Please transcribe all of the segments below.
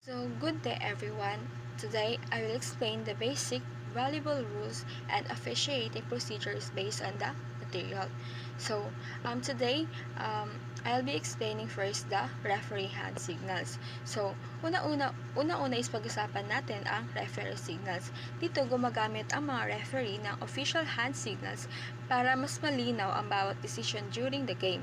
So, good day everyone. Today, I will explain the basic valuable rules and officiating procedures based on the material. So, today, I'll be explaining first the referee hand signals. So, una-una is pag-usapan natin ang referee signals. Dito, gumagamit ang mga referee ng official hand signals para mas malinaw ang bawat decision during the game.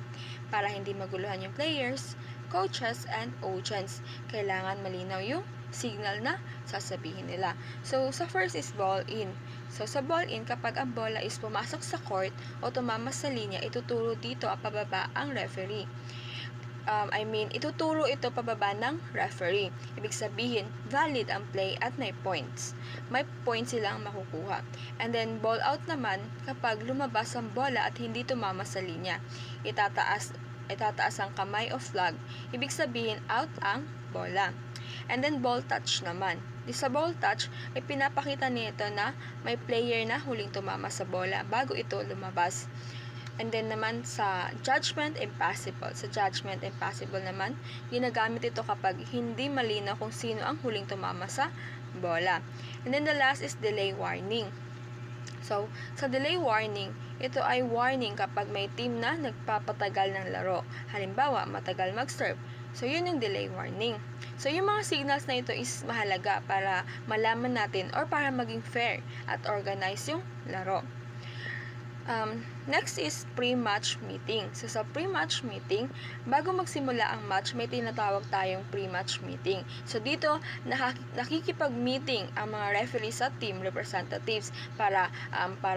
Para hindi maguluhan yung players, coaches, and audience. Kailangan malinaw yung signal na sasabihin nila. So, sa first is ball in. So, sa ball in, kapag ang bola is pumasok sa court o tumama sa linya, ituturo dito at pababa ang referee. Ituturo ito pababa ng referee. Ibig sabihin, valid ang play at may points. May points silang makukuha. And then, ball out naman, kapag lumabas ang bola at hindi tumama sa linya, itataas ang kamay o flag. Ibig sabihin, out ang bola. And then, ball touch naman. Sa ball touch, ay pinapakita nito na may player na huling tumama sa bola bago ito lumabas. And then naman sa judgment impossible. Sa judgment impossible naman, ginagamit ito kapag hindi malinaw kung sino ang huling tumama sa bola. And then the last is delay warning. So, sa delay warning, ito ay warning kapag may team na nagpapatagal ng laro. Halimbawa, matagal mag-serve. So, yun yung delay warning. So, yung mga signals na ito is mahalaga para malaman natin or para maging fair at organize yung laro. Next is pre-match meeting. So, sa pre-match meeting, bago magsimula ang match, may tinatawag tayong pre-match meeting. So, dito, nakikipag-meeting ang mga referees at team representatives para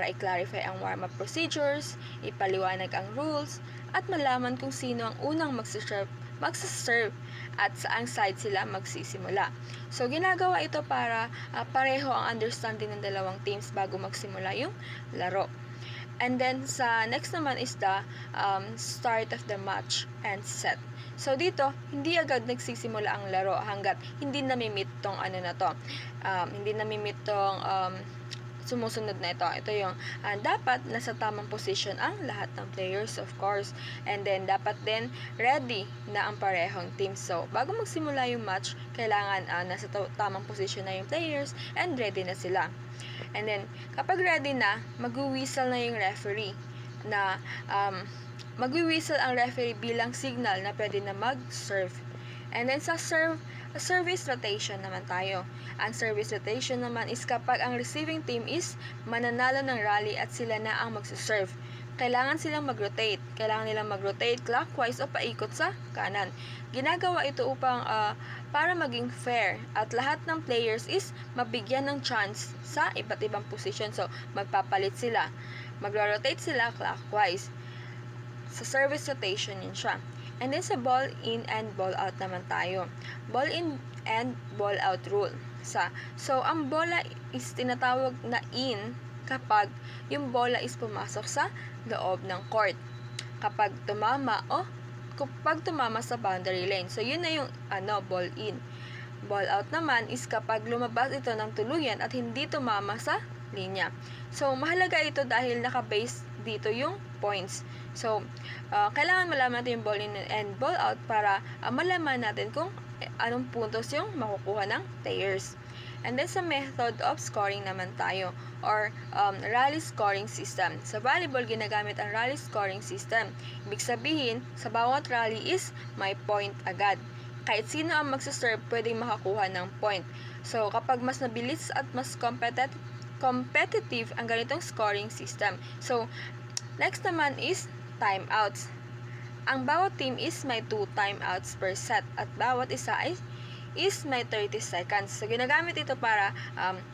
i-clarify ang warm-up procedures, ipaliwanag ang rules, at malaman kung sino ang unang magsaserve at saang side sila magsisimula. So, ginagawa ito para pareho ang understanding ng dalawang teams bago magsimula yung laro. And then, sa next naman is the start of the match and set. So, dito, hindi agad nagsisimula ang laro hanggat hindi namimit tong sumusunod na ito. Ito yung dapat nasa tamang position ang lahat ng players, of course. And then, dapat din ready na ang parehong team. So, bago magsimula yung match, kailangan nasa tamang position na yung players and ready na sila. And then, kapag ready na, mag-whistle na yung referee na mag-whistle ang referee bilang signal na pwede na mag-serve. And then sa service rotation naman tayo. Ang service rotation naman is kapag ang receiving team is mananalo ng rally at sila na ang magsuserve. Kailangan silang mag-rotate. Kailangan nilang mag-rotate clockwise o paikot sa kanan. Ginagawa ito upang para maging fair at lahat ng players is mabigyan ng chance sa iba't ibang position. So, magpapalit sila. Mag-rotate sila clockwise. Sa service rotation yun siya. And then sa ball in and ball out naman tayo. Ball in and ball out rule. So, ang bola is tinatawag na in kapag yung bola is pumasok sa loob ng court. Kapag tumama sa boundary lane. So, yun na yung ball in. Ball out naman is kapag lumabas ito ng tuluyan at hindi tumama sa linya. So, mahalaga ito dahil naka-base dito yung points. So, kailangan malaman natin yung ball in and ball out para malaman natin kung anong puntos yung makukuha ng players. And then sa method of scoring naman tayo or rally scoring system. Sa volleyball, ginagamit ang rally scoring system. Ibig sabihin, sa bawat rally is may point agad. Kahit sino ang magsaserve, pwedeng makakuha ng point. So, kapag mas nabilis at mas competitive ang ganitong scoring system. So, next naman is timeouts. Ang bawat team is may 2 timeouts per set at bawat isa is may 30 seconds. So, ginagamit ito para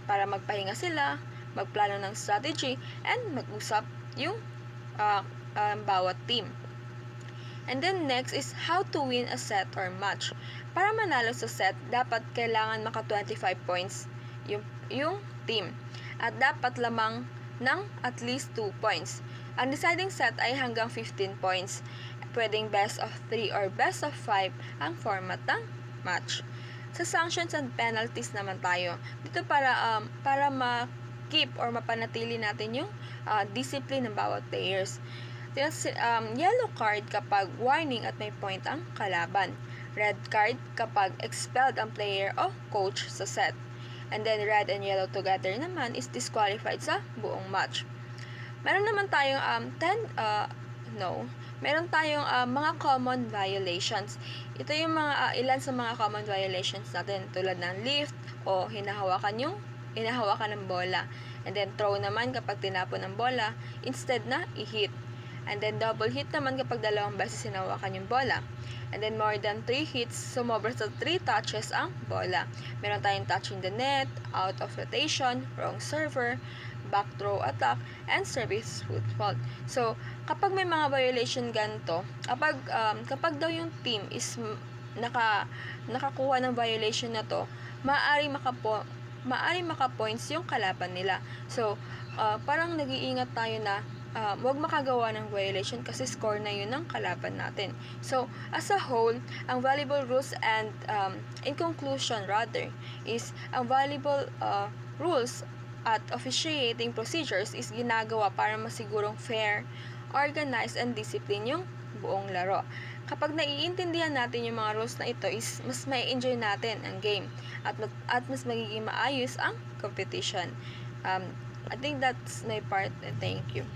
magpahinga sila, magplano ng strategy, and mag-usap yung bawat team. And then next is how to win a set or match. Para manalo sa set, dapat kailangan maka 25 points yung team. At dapat lamang ng at least 2 points. Ang deciding set ay hanggang 15 points. Pwedeng best of 3 or best of 5 ang format ng match. Sa sanctions and penalties naman tayo. Dito para ma-keep or mapanatili natin yung discipline ng bawat players. Yellow card kapag warning at may point ang kalaban. red card kapag expelled ang player o coach sa set. And then red and yellow together naman is disqualified sa buong match. Meron naman tayong meron tayong mga common violations. Ito yung mga ilan sa mga common violations natin tulad ng lift o hinahawakan ng bola. And then throw naman kapag tinapon ng bola instead na i-hit. And then double hit naman kapag dalawang beses hinahawakan yung bola. And then more than 3 hits, sumobra sa 3 touches ang bola. Meron tayong touching the net, out of rotation, wrong server, back throw attack, and service fault. So, kapag may mga violation ganito, kapag daw yung team is nakakuha ng violation na to, maaari maka-points yung kalaban nila. So, parang nag-iingat tayo na huwag makagawa ng violation kasi score na yun ng kalaban natin. So, as a whole, ang valuable rules and in conclusion rather, is ang valuable rules at officiating procedures is ginagawa para masigurong fair, organized, and discipline yung buong laro. Kapag naiintindihan natin yung mga rules na ito is mas may enjoy natin ang game at mas magiging maayos ang competition. I think that's my part. Thank you.